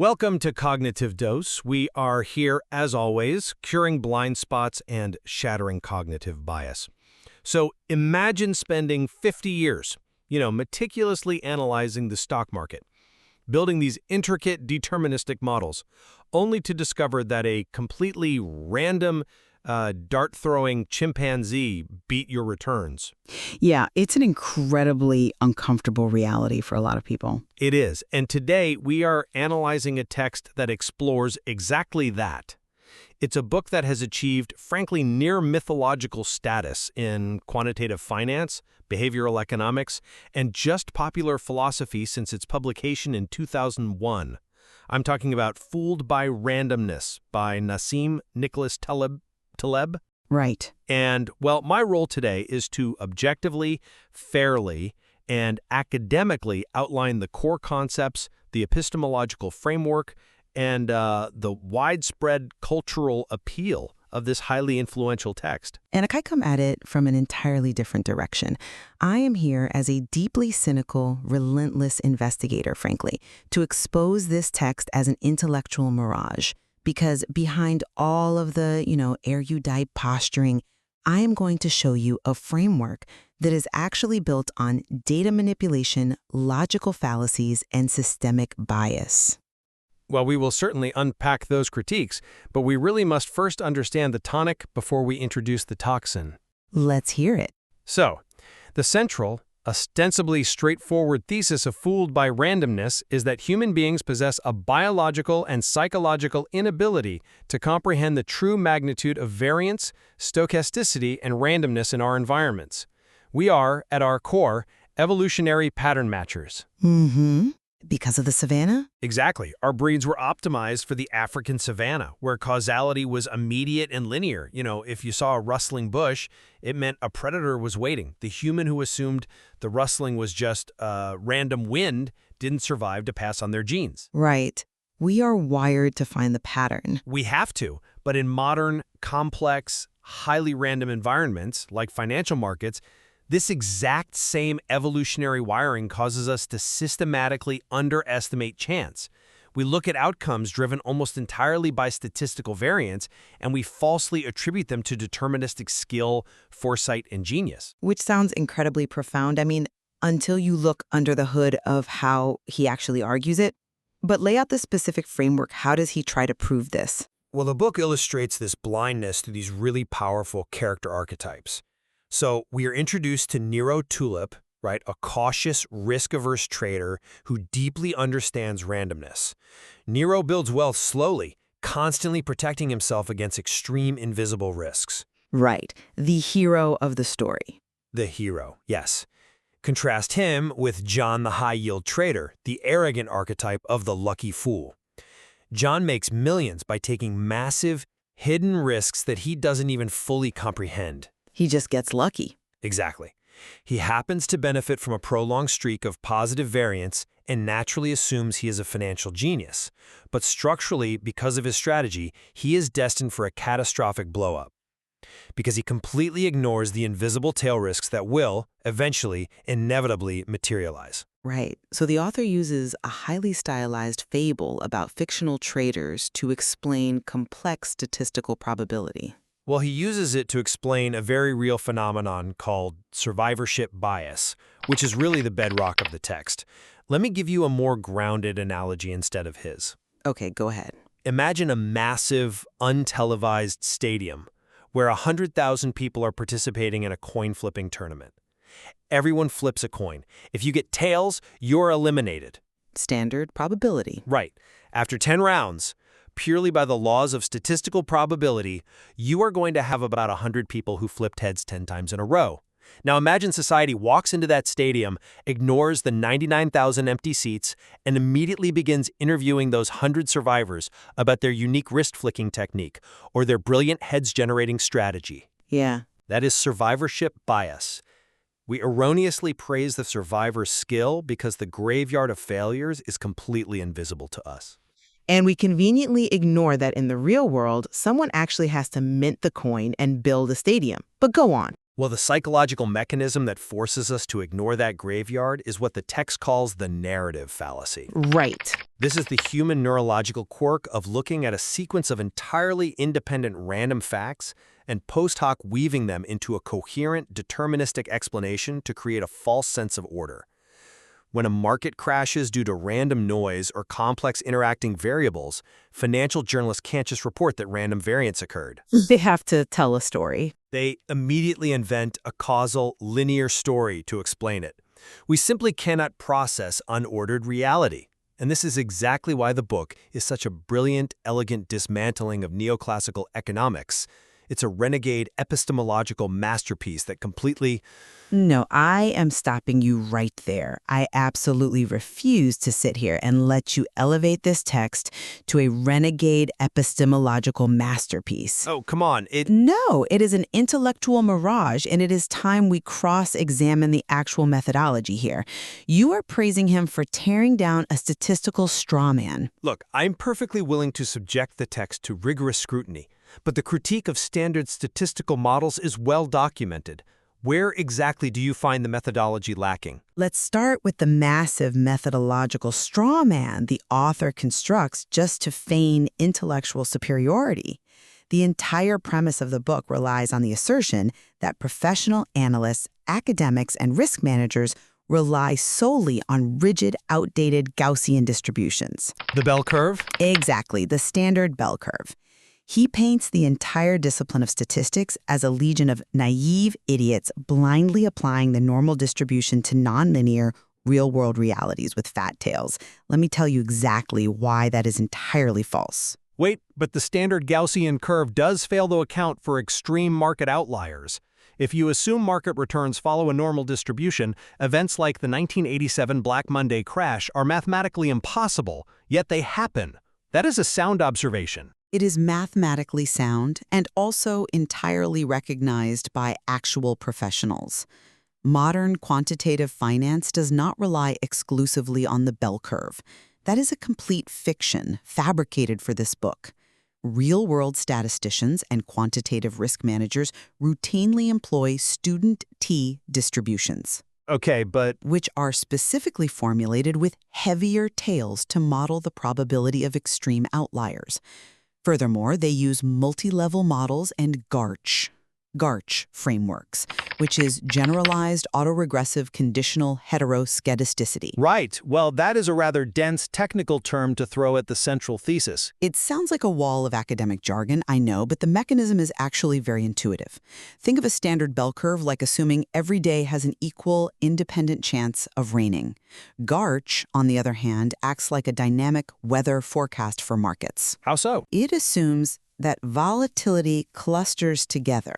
Welcome to Cognitive Dose. We are here, as always, curing blind spots and shattering cognitive bias. So imagine spending 50 years, meticulously analyzing the stock market, building these intricate deterministic models, only to discover that a completely random dart-throwing chimpanzee beat your returns. Yeah, it's an incredibly uncomfortable reality for a lot of people. It is, and today we are analyzing a text that explores exactly that. It's a book that has achieved, frankly, near mythological status in quantitative finance, behavioral economics, and just popular philosophy since its publication in 2001. I'm talking about Fooled by Randomness by Nassim Nicholas Taleb. Right. And, well, my role today is to objectively, fairly, and academically outline the core concepts, the epistemological framework, and the widespread cultural appeal of this highly influential text. And I come at it from an entirely different direction. I am here as a deeply cynical, relentless investigator, frankly, to expose this text as an intellectual mirage. Because behind all of the, erudite posturing, I am going to show you a framework that is actually built on data manipulation, logical fallacies, and systemic bias. Well, we will certainly unpack those critiques, but we really must first understand the tonic before we introduce the toxin. Let's hear it. So, the central, ostensibly straightforward thesis of Fooled by Randomness is that human beings possess a biological and psychological inability to comprehend the true magnitude of variance, stochasticity, and randomness in our environments. We are, at our core, evolutionary pattern matchers. Mm-hmm. Because of the savanna? Exactly. Our breeds were optimized for the African savanna, where causality was immediate and linear. If you saw a rustling bush, it meant a predator was waiting. The human who assumed the rustling was just random wind didn't survive to pass on their genes. Right. We are wired to find the pattern. We have to, but in modern, complex, highly random environments, like financial markets, this exact same evolutionary wiring causes us to systematically underestimate chance. We look at outcomes driven almost entirely by statistical variance, and we falsely attribute them to deterministic skill, foresight, and genius. Which sounds incredibly profound. Until you look under the hood of how he actually argues it. But lay out the specific framework. How does he try to prove this? Well, the book illustrates this blindness through these really powerful character archetypes. So we are introduced to Taleb, right, a cautious, risk-averse trader who deeply understands randomness. Nero builds wealth slowly, constantly protecting himself against extreme invisible risks. Right, the hero of the story. The hero, yes. Contrast him with John the high-yield trader, the arrogant archetype of the lucky fool. John makes millions by taking massive, hidden risks that he doesn't even fully comprehend. He just gets lucky. Exactly. He happens to benefit from a prolonged streak of positive variance and naturally assumes he is a financial genius. But structurally, because of his strategy, he is destined for a catastrophic blow-up. Because he completely ignores the invisible tail risks that will, eventually, inevitably materialize. Right. So the author uses a highly stylized fable about fictional traders to explain complex statistical probability. Well, he uses it to explain a very real phenomenon called survivorship bias, which is really the bedrock of the text. Let me give you a more grounded analogy instead of his. Okay, go ahead. Imagine a massive, untelevised stadium where 100,000 people are participating in a coin-flipping tournament. Everyone flips a coin. If you get tails, you're eliminated. Standard probability. Right. After 10 rounds, purely by the laws of statistical probability, you are going to have about 100 people who flipped heads 10 times in a row. Now imagine society walks into that stadium, ignores the 99,000 empty seats, and immediately begins interviewing those 100 survivors about their unique wrist-flicking technique or their brilliant heads-generating strategy. Yeah. That is survivorship bias. We erroneously praise the survivor's skill because the graveyard of failures is completely invisible to us. And we conveniently ignore that in the real world, someone actually has to mint the coin and build a stadium. But go on. Well, the psychological mechanism that forces us to ignore that graveyard is what the text calls the narrative fallacy. Right. This is the human neurological quirk of looking at a sequence of entirely independent random facts and post hoc weaving them into a coherent, deterministic explanation to create a false sense of order. When a market crashes due to random noise or complex interacting variables, financial journalists can't just report that random variance occurred. They have to tell a story. They immediately invent a causal, linear story to explain it. We simply cannot process unordered reality. And this is exactly why the book is such a brilliant, elegant dismantling of neoclassical economics. It's a renegade epistemological masterpiece that completely... No, I am stopping you right there. I absolutely refuse to sit here and let you elevate this text to a renegade epistemological masterpiece. Oh, come on. No, it is an intellectual mirage, and it is time we cross-examine the actual methodology here. You are praising him for tearing down a statistical straw man. Look, I'm perfectly willing to subject the text to rigorous scrutiny, but the critique of standard statistical models is well documented. Where exactly do you find the methodology lacking? Let's start with the massive methodological straw man the author constructs just to feign intellectual superiority. The entire premise of the book relies on the assertion that professional analysts, academics, and risk managers rely solely on rigid, outdated Gaussian distributions. The bell curve? Exactly, the standard bell curve. He paints the entire discipline of statistics as a legion of naive idiots blindly applying the normal distribution to nonlinear, real-world realities with fat tails. Let me tell you exactly why that is entirely false. Wait, but the standard Gaussian curve does fail to account for extreme market outliers. If you assume market returns follow a normal distribution, events like the 1987 Black Monday crash are mathematically impossible, yet they happen. That is a sound observation. It is mathematically sound and also entirely recognized by actual professionals. Modern quantitative finance does not rely exclusively on the bell curve. That is a complete fiction fabricated for this book. Real-world statisticians and quantitative risk managers routinely employ student T distributions. Okay, but... which are specifically formulated with heavier tails to model the probability of extreme outliers. Furthermore, they use multi-level models and GARCH frameworks, which is generalized autoregressive conditional heteroskedasticity. Right. Well, that is a rather dense technical term to throw at the central thesis. It sounds like a wall of academic jargon, I know, but the mechanism is actually very intuitive. Think of a standard bell curve like assuming every day has an equal, independent chance of raining. GARCH, on the other hand, acts like a dynamic weather forecast for markets. How so? It assumes that volatility clusters together.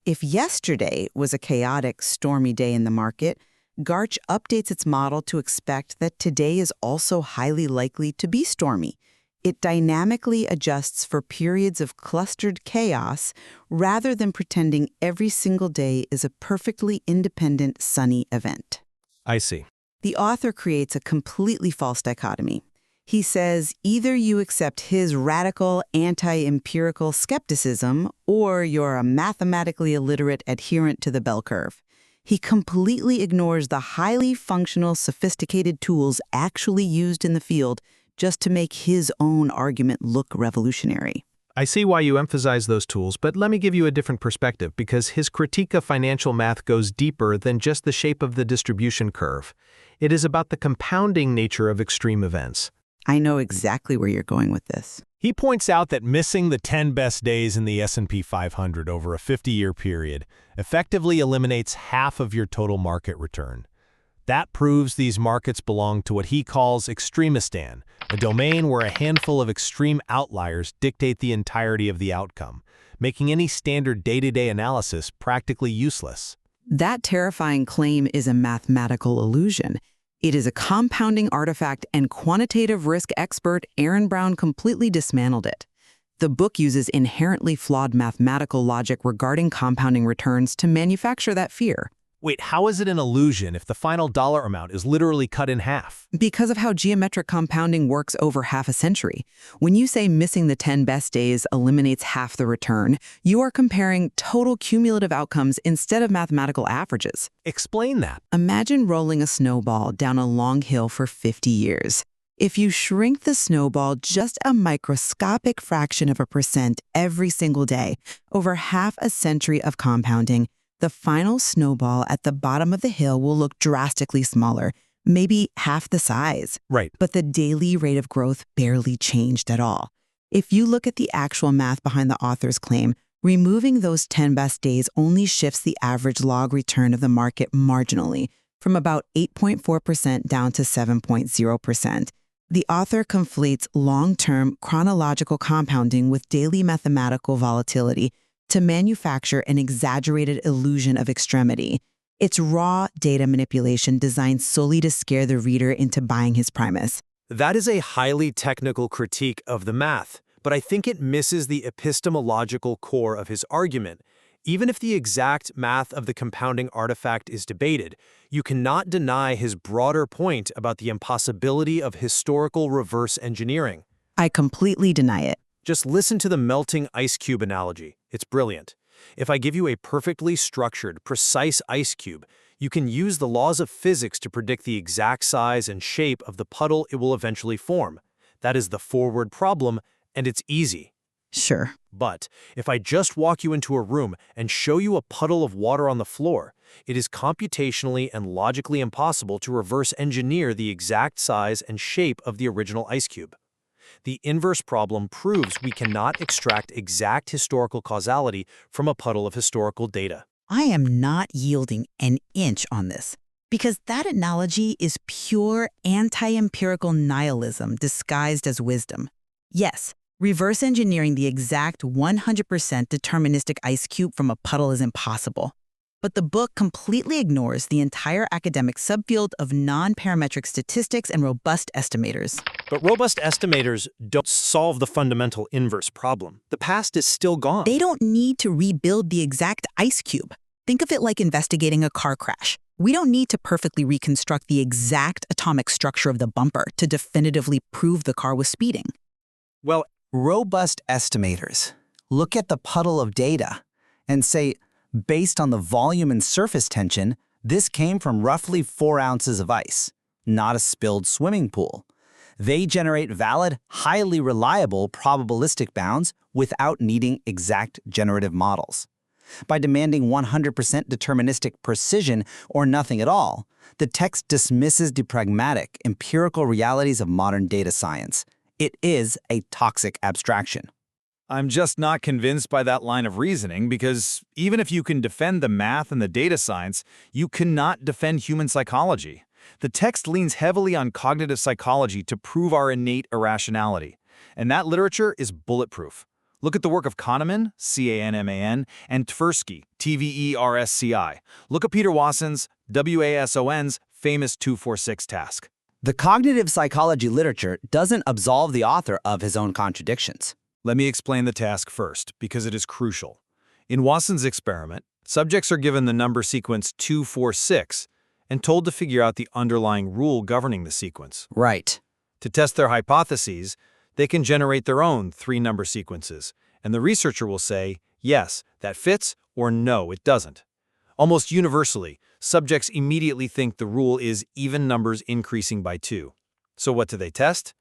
If yesterday was a chaotic, stormy day in the market, GARCH updates its model to expect that today is also highly likely to be stormy. It dynamically adjusts for periods of clustered chaos rather than pretending every single day is a perfectly independent, sunny event. I see. The author creates a completely false dichotomy. He says either you accept his radical anti-empirical skepticism or you're a mathematically illiterate adherent to the bell curve. He completely ignores the highly functional, sophisticated tools actually used in the field just to make his own argument look revolutionary. I see why you emphasize those tools, but let me give you a different perspective because his critique of financial math goes deeper than just the shape of the distribution curve. It is about the compounding nature of extreme events. I know exactly where you're going with this. He points out that missing the 10 best days in the S&P 500 over a 50-year period effectively eliminates half of your total market return. That proves these markets belong to what he calls extremistan, a domain where a handful of extreme outliers dictate the entirety of the outcome, making any standard day-to-day analysis practically useless. That terrifying claim is a mathematical illusion. It is a compounding artifact, and quantitative risk expert Aaron Brown completely dismantled it. The book uses inherently flawed mathematical logic regarding compounding returns to manufacture that fear. Wait, how is it an illusion if the final dollar amount is literally cut in half? Because of how geometric compounding works over half a century. When you say missing the 10 best days eliminates half the return, you are comparing total cumulative outcomes instead of mathematical averages. Explain that. Imagine rolling a snowball down a long hill for 50 years. If you shrink the snowball just a microscopic fraction of a percent every single day, over half a century of compounding, the final snowball at the bottom of the hill will look drastically smaller, maybe half the size. Right. But the daily rate of growth barely changed at all. If you look at the actual math behind the author's claim, removing those 10 best days only shifts the average log return of the market marginally, from about 8.4% down to 7.0%. The author conflates long-term chronological compounding with daily mathematical volatility to manufacture an exaggerated illusion of extremity. It's raw data manipulation designed solely to scare the reader into buying his premise. That is a highly technical critique of the math, but I think it misses the epistemological core of his argument. Even if the exact math of the compounding artifact is debated, you cannot deny his broader point about the impossibility of historical reverse engineering. I completely deny it. Just listen to the melting ice cube analogy. It's brilliant. If I give you a perfectly structured, precise ice cube, you can use the laws of physics to predict the exact size and shape of the puddle it will eventually form. That is the forward problem, and it's easy. Sure. But if I just walk you into a room and show you a puddle of water on the floor, it is computationally and logically impossible to reverse engineer the exact size and shape of the original ice cube. The inverse problem proves we cannot extract exact historical causality from a puddle of historical data. I am not yielding an inch on this, because that analogy is pure anti-empirical nihilism disguised as wisdom. Yes, reverse engineering the exact 100% deterministic ice cube from a puddle is impossible. But the book completely ignores the entire academic subfield of non-parametric statistics and robust estimators. But robust estimators don't solve the fundamental inverse problem. The past is still gone. They don't need to rebuild the exact ice cube. Think of it like investigating a car crash. We don't need to perfectly reconstruct the exact atomic structure of the bumper to definitively prove the car was speeding. Well, Robust estimators look at the puddle of data and say, based on the volume and surface tension, this came from roughly 4 ounces of ice, not a spilled swimming pool. They generate valid, highly reliable probabilistic bounds without needing exact generative models. By demanding 100% deterministic precision or nothing at all, the text dismisses the pragmatic, empirical realities of modern data science. It is a toxic abstraction. I'm just not convinced by that line of reasoning because even if you can defend the math and the data science, you cannot defend human psychology. The text leans heavily on cognitive psychology to prove our innate irrationality, and that literature is bulletproof. Look at the work of Kahneman, C-A-N-M-A-N, and Tversky, T-V-E-R-S-C-I. Look at Peter Wasson's, W-A-S-O-N's, famous 246 task. The cognitive psychology literature doesn't absolve the author of his own contradictions. Let me explain the task first, because it is crucial. In Wasson's experiment, subjects are given the number sequence 246 and told to figure out the underlying rule governing the sequence. Right. To test their hypotheses, they can generate their own 3 number sequences, and the researcher will say, yes, that fits, or no, it doesn't. Almost universally, subjects immediately think the rule is even numbers increasing by 2. So what do they test?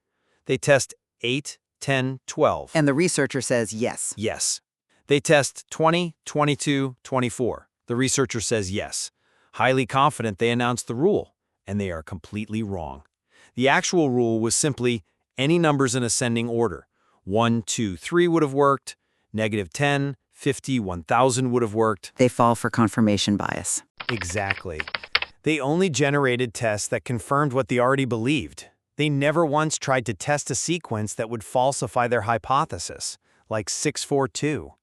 They test 8, 10, 12. And the researcher says yes. Yes. They test 20, 22, 24. The researcher says yes. Highly confident they announced the rule, and they are completely wrong. The actual rule was simply any numbers in ascending order. 1, 2, 3 would have worked, -10, 50, 1,000 would have worked. They fall for confirmation bias. Exactly. They only generated tests that confirmed what they already believed. They never once tried to test a sequence that would falsify their hypothesis, like 642.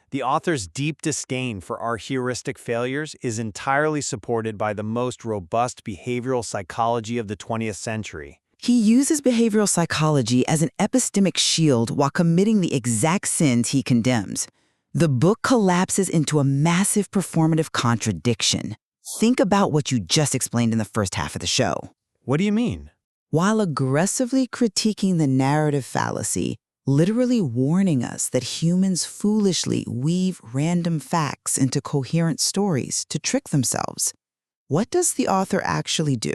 The author's deep disdain for our heuristic failures is entirely supported by the most robust behavioral psychology of the 20th century. He uses behavioral psychology as an epistemic shield while committing the exact sins he condemns. The book collapses into a massive performative contradiction. Think about what you just explained in the first half of the show. What do you mean? While aggressively critiquing the narrative fallacy, literally warning us that humans foolishly weave random facts into coherent stories to trick themselves, what does the author actually do?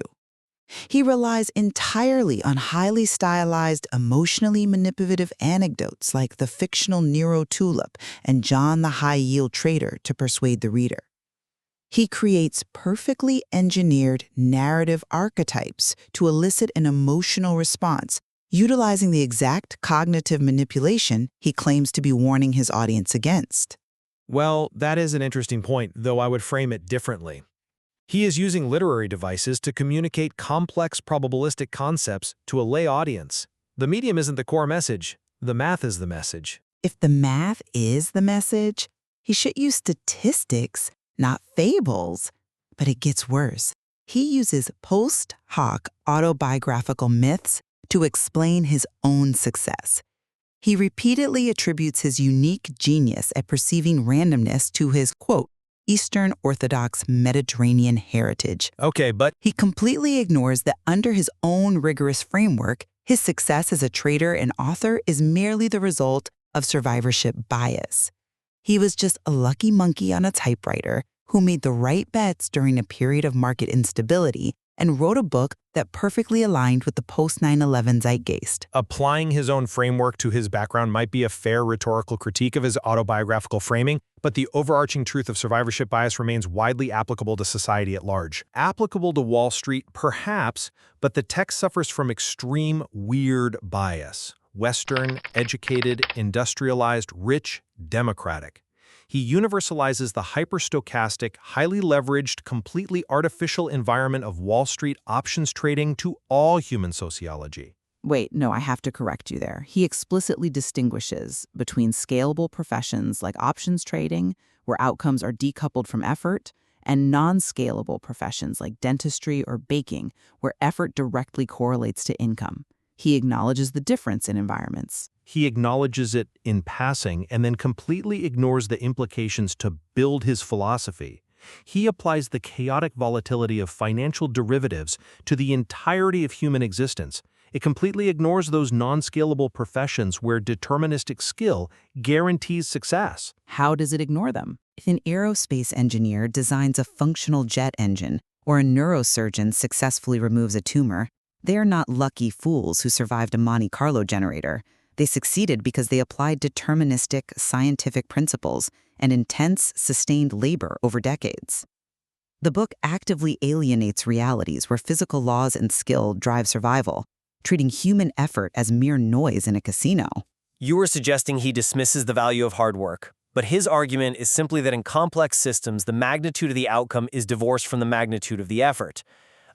He relies entirely on highly stylized, emotionally manipulative anecdotes like the fictional Nero Tulip and John the High-Yield Trader to persuade the reader. He creates perfectly engineered narrative archetypes to elicit an emotional response, utilizing the exact cognitive manipulation he claims to be warning his audience against. Well, that is an interesting point, though I would frame it differently. He is using literary devices to communicate complex probabilistic concepts to a lay audience. The medium isn't the core message. The math is the message. If the math is the message, he should use statistics, not fables. But it gets worse. He uses post hoc autobiographical myths to explain his own success. He repeatedly attributes his unique genius at perceiving randomness to his, quote, Eastern Orthodox Mediterranean heritage. Okay, but He completely ignores that under his own rigorous framework, his success as a trader and author is merely the result of survivorship bias. He was just a lucky monkey on a typewriter who made the right bets during a period of market instability and wrote a book that perfectly aligned with the post-9/11 zeitgeist. applying his own framework to his background might be a fair rhetorical critique of his autobiographical framing, but the overarching truth of survivorship bias remains widely applicable to society at large. Applicable to Wall Street, perhaps, but the text suffers from extreme weird bias. Western, educated, industrialized, rich, democratic. He universalizes the hyperstochastic, highly leveraged, completely artificial environment of Wall Street options trading to all human sociology. Wait, no, I have to correct you there. He explicitly distinguishes between scalable professions like options trading, where outcomes are decoupled from effort, and non-scalable professions like dentistry or baking, where effort directly correlates to income. He acknowledges the difference in environments. He acknowledges it in passing and then completely ignores the implications to build his philosophy. He applies the chaotic volatility of financial derivatives to the entirety of human existence. It completely ignores those non-scalable professions where deterministic skill guarantees success. How does it ignore them? If an aerospace engineer designs a functional jet engine or a neurosurgeon successfully removes a tumor, they are not lucky fools who survived a Monte Carlo generator. They succeeded because they applied deterministic scientific principles and intense, sustained labor over decades. The book actively alienates realities where physical laws and skill drive survival, treating human effort as mere noise in a casino. You were suggesting he dismisses the value of hard work, but his argument is simply that in complex systems, the magnitude of the outcome is divorced from the magnitude of the effort.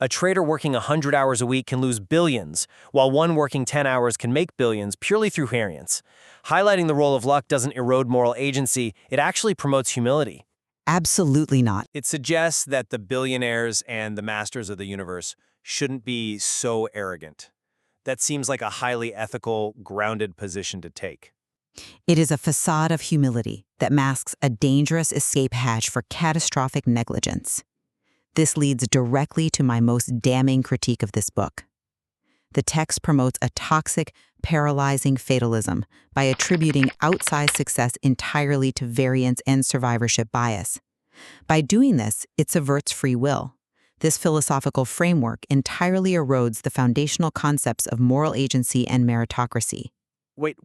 A trader working 100 hours a week can lose billions, while one working 10 hours can make billions purely through variance. Highlighting the role of luck doesn't erode moral agency, it actually promotes humility. Absolutely not. It suggests that the billionaires and the masters of the universe shouldn't be so arrogant. That seems like a highly ethical, grounded position to take. It is a facade of humility that masks a dangerous escape hatch for catastrophic negligence. This leads directly to my most damning critique of this book. The text promotes a toxic, paralyzing fatalism by attributing outsized success entirely to variance and survivorship bias. By doing this, it subverts free will. This philosophical framework entirely erodes the foundational concepts of moral agency and meritocracy. Wait,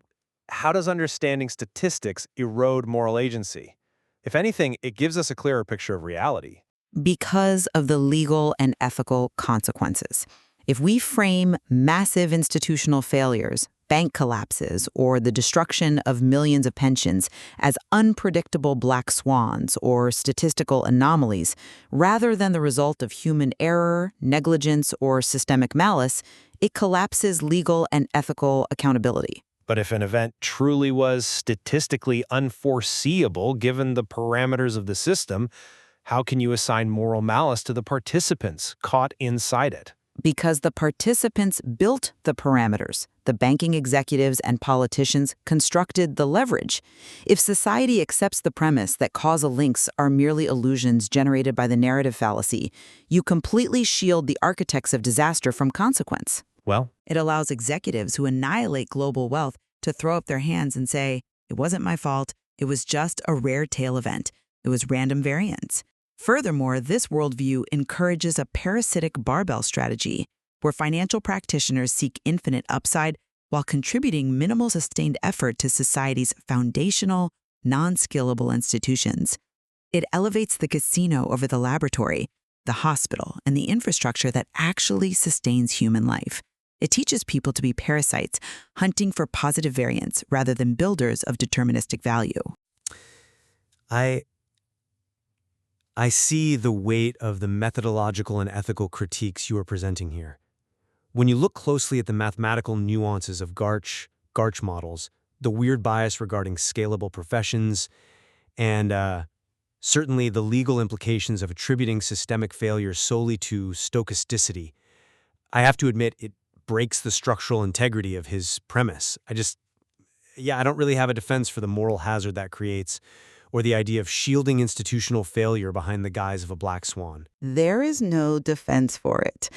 how does understanding statistics erode moral agency? If anything, it gives us a clearer picture of reality. Because of the legal and ethical consequences. If we frame massive institutional failures, bank collapses, or the destruction of millions of pensions as unpredictable black swans or statistical anomalies, rather than the result of human error, negligence, or systemic malice, it collapses legal and ethical accountability. But if an event truly was statistically unforeseeable given the parameters of the system, how can you assign moral malice to the participants caught inside it? because the participants built the parameters. The banking executives and politicians constructed the leverage. If society accepts the premise that causal links are merely illusions generated by the narrative fallacy, you completely shield the architects of disaster from consequence. Well, It allows executives who annihilate global wealth to throw up their hands and say, "It wasn't my fault. It was just a rare tail event. It was random variance." Furthermore, this worldview encourages a parasitic barbell strategy, where financial practitioners seek infinite upside while contributing minimal sustained effort to society's foundational, non-scalable institutions. It elevates the casino over the laboratory, the hospital, and the infrastructure that actually sustains human life. It teaches people to be parasites, hunting for positive variance rather than builders of deterministic value. I see the weight of the methodological and ethical critiques you are presenting here. When you look closely at the mathematical nuances of GARCH models, the weird bias regarding scalable professions, and certainly the legal implications of attributing systemic failures solely to stochasticity, I have to admit it breaks the structural integrity of his premise. I don't really have a defense for the moral hazard that creates, or the idea of shielding institutional failure behind the guise of a black swan. There is no defense for it.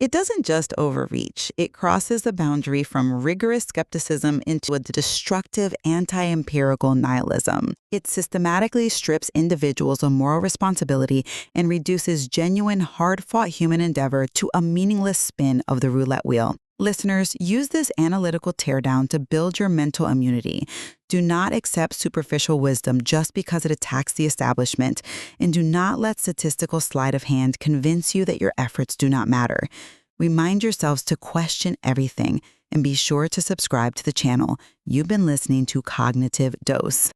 It doesn't just overreach. It crosses the boundary from rigorous skepticism into a destructive anti-empirical nihilism. It systematically strips individuals of moral responsibility and reduces genuine, hard-fought human endeavor to a meaningless spin of the roulette wheel. Listeners, use this analytical teardown to build your mental immunity. Do not accept superficial wisdom just because it attacks the establishment, and do not let statistical sleight of hand convince you that your efforts do not matter. Remind yourselves to question everything, and be sure to subscribe to the channel. You've been listening to Cognitive Dose.